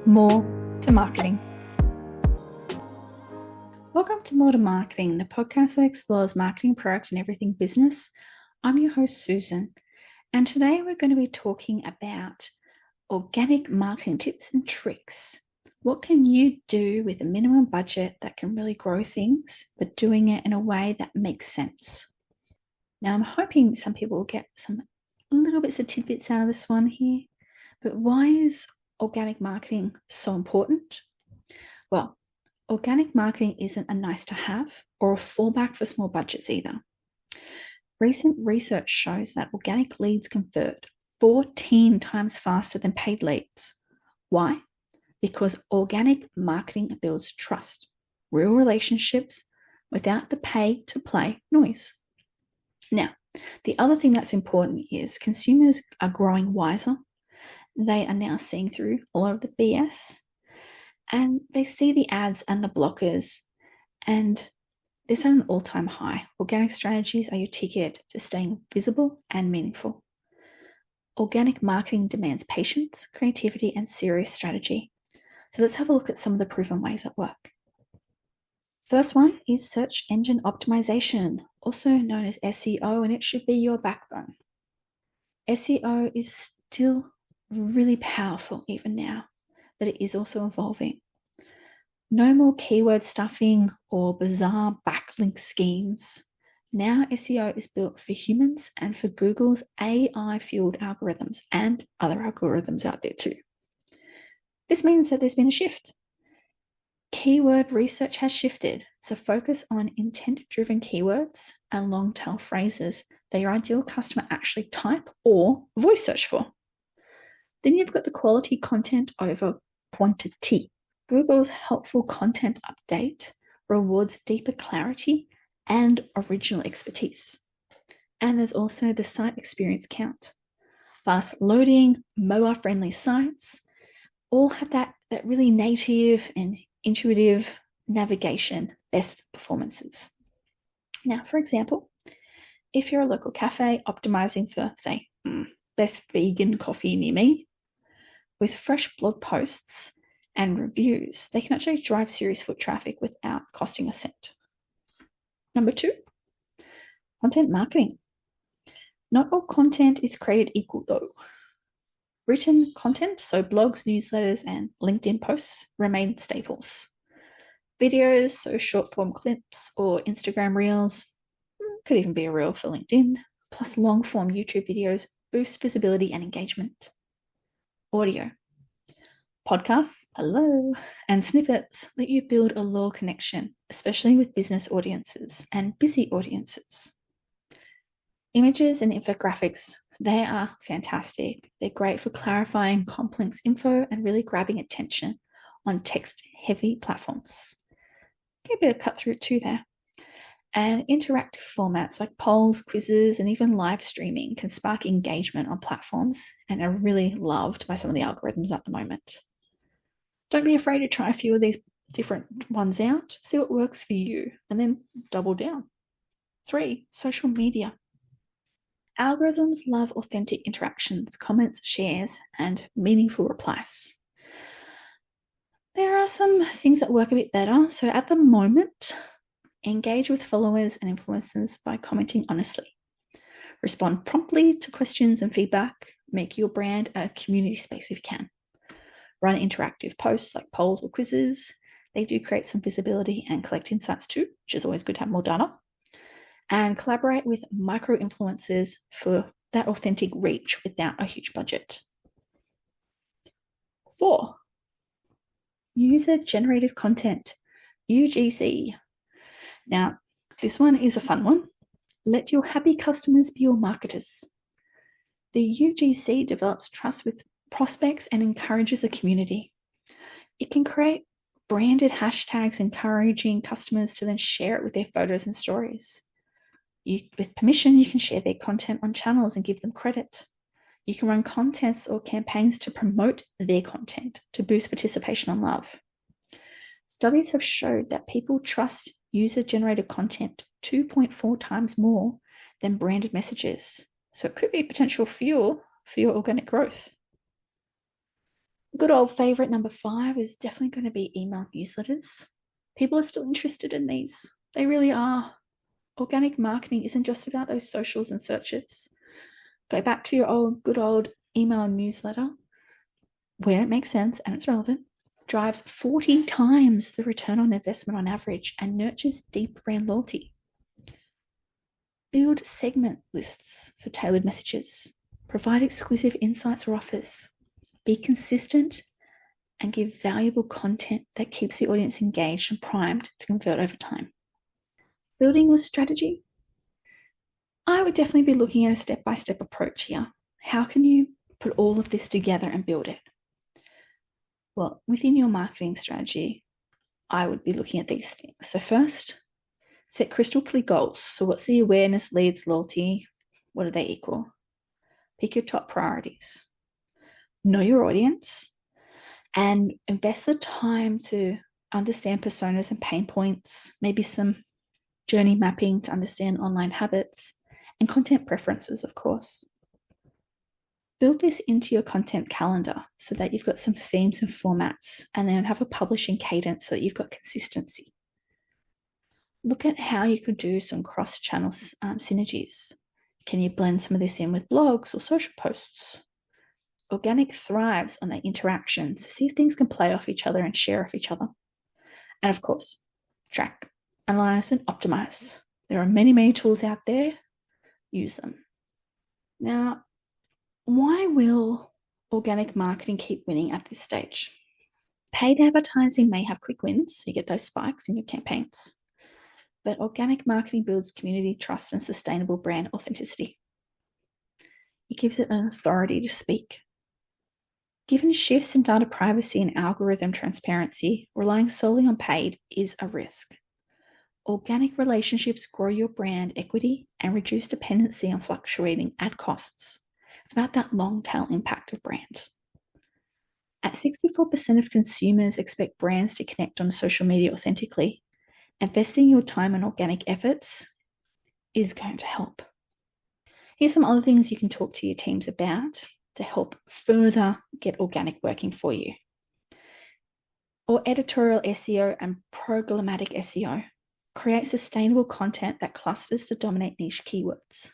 More to Marketing. Welcome to More to Marketing, the podcast that explores marketing, product, and everything business. I'm your host, Susan, and today we're going to be talking about organic marketing tips and tricks. What can you do with a minimum budget that can really grow things, but doing it in a way that makes sense? Now, I'm hoping some people will get some little bits of tidbits out of this one here, but why is organic marketing so important? Well, organic marketing isn't a nice to have or a fallback for small budgets either. Recent research shows that organic leads convert 14 times faster than paid leads. Why? Because organic marketing builds trust, real relationships without the pay-to-play noise. Now, the other thing that's important is consumers are growing wiser. They are now seeing through a lot of the BS, and they see the ads and the blockers, and they're at an all-time high. Organic strategies are your ticket to staying visible and meaningful. Organic marketing demands patience, creativity, and serious strategy. So let's have a look at some of the proven ways that work. First one is search engine optimization, also known as SEO, and it should be your backbone. SEO is still really powerful even now, but it is also evolving. No more keyword stuffing or bizarre backlink schemes. Now SEO is built for humans and for Google's AI-fueled algorithms and other algorithms out there too. This means that there's been a shift. Keyword research has shifted, so focus on intent-driven keywords and long-tail phrases that your ideal customer actually type or voice search for. Then you've got the quality content over quantity. Google's helpful content update rewards deeper clarity and original expertise. And there's also the site experience count. Fast loading, mobile-friendly sites all have that really native and intuitive navigation best performances. Now, for example, if you're a local cafe optimizing for, say, best vegan coffee near me, with fresh blog posts and reviews, they can actually drive serious foot traffic without costing a cent. Number 2, content marketing. Not all content is created equal though. Written content, so blogs, newsletters, and LinkedIn posts remain staples. Videos, so short form clips or Instagram reels, could even be a reel for LinkedIn, plus long form YouTube videos boost visibility and engagement. Audio. Podcasts, hello, and snippets let you build a loyal connection, especially with business audiences and busy audiences. Images and infographics, they are fantastic. They're great for clarifying complex info and really grabbing attention on text-heavy platforms. Get a bit of cut through too there. And interactive formats like polls, quizzes, and even live streaming can spark engagement on platforms and are really loved by some of the algorithms at the moment. Don't be afraid to try a few of these different ones out, see what works for you, and then double down. 3, social media. Algorithms love authentic interactions, comments, shares, and meaningful replies. There are some things that work a bit better. So at the moment, engage with followers and influencers by commenting honestly. Respond promptly to questions and feedback. Make your brand a community space if you can. Run interactive posts like polls or quizzes. They do create some visibility and collect insights too, which is always good to have more data. And collaborate with micro-influencers for that authentic reach without a huge budget. 4, user-generated content, UGC. Now, this one is a fun one. Let your happy customers be your marketers. The UGC develops trust with prospects and encourages a community. It can create branded hashtags encouraging customers to then share it with their photos and stories. With permission, you can share their content on channels and give them credit. You can run contests or campaigns to promote their content to boost participation and love. Studies have showed that people trust user-generated content 2.4 times more than branded messages. So it could be potential fuel for your organic growth. Good old favorite number 5 is definitely going to be email newsletters. People are still interested in these. They really are. Organic marketing isn't just about those socials and searches. Go back to your good old email newsletter where it makes sense and it's relevant. Drives 40 times the return on investment on average and nurtures deep brand loyalty. Build segment lists for tailored messages. Provide exclusive insights or offers. Be consistent and give valuable content that keeps the audience engaged and primed to convert over time. Building your strategy. I would definitely be looking at a step-by-step approach here. How can you put all of this together and build it? Well, within your marketing strategy, I would be looking at these things. So first, set crystal clear goals. So what's the awareness, leads, loyalty? What do they equal? Pick your top priorities. Know your audience and invest the time to understand personas and pain points, maybe some journey mapping to understand online habits and content preferences, of course. Build this into your content calendar so that you've got some themes and formats, and then have a publishing cadence so that you've got consistency. Look at how you could do some cross-channel synergies. Can you blend some of this in with blogs or social posts? Organic thrives on that interaction to see if things can play off each other and share off each other. And of course, track, analyze, and optimize. There are many, many tools out there. Use them. Now, why will organic marketing keep winning at this stage? Paid advertising may have quick wins, so you get those spikes in your campaigns. But organic marketing builds community trust and sustainable brand authenticity. It gives it an authority to speak. Given shifts in data privacy and algorithm transparency, relying solely on paid is a risk. Organic relationships grow your brand equity and reduce dependency on fluctuating ad costs. It's about that long tail impact of brands. At 64% of consumers expect brands to connect on social media authentically, investing your time in organic efforts is going to help. Here's some other things you can talk to your teams about to help further get organic working for you. Or editorial SEO and programmatic SEO. Create sustainable content that clusters to dominate niche keywords.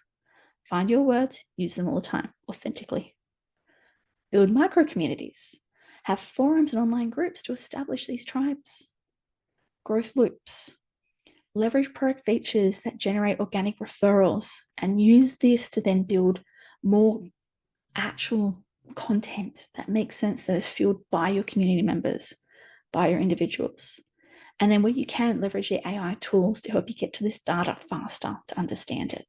Find your words, use them all the time, authentically. Build micro communities. Have forums and online groups to establish these tribes. Growth loops. Leverage product features that generate organic referrals and use this to then build more actual content that makes sense, that is fueled by your community members, by your individuals. And then where you can, leverage your AI tools to help you get to this data faster to understand it.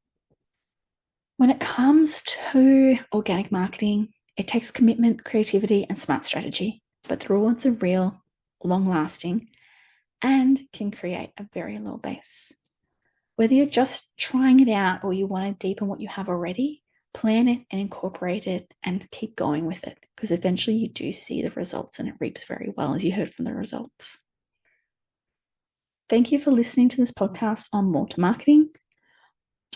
When it comes to organic marketing, it takes commitment, creativity, and smart strategy, but the rewards are real, long-lasting, and can create a very low base. Whether you're just trying it out or you want to deepen what you have already, plan it and incorporate it and keep going with it, because eventually you do see the results and it reaps very well, as you heard from the results. Thank you for listening to this podcast on More to Marketing.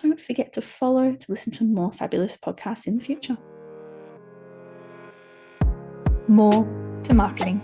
Don't forget to follow to listen to more fabulous podcasts in the future. More to Marketing.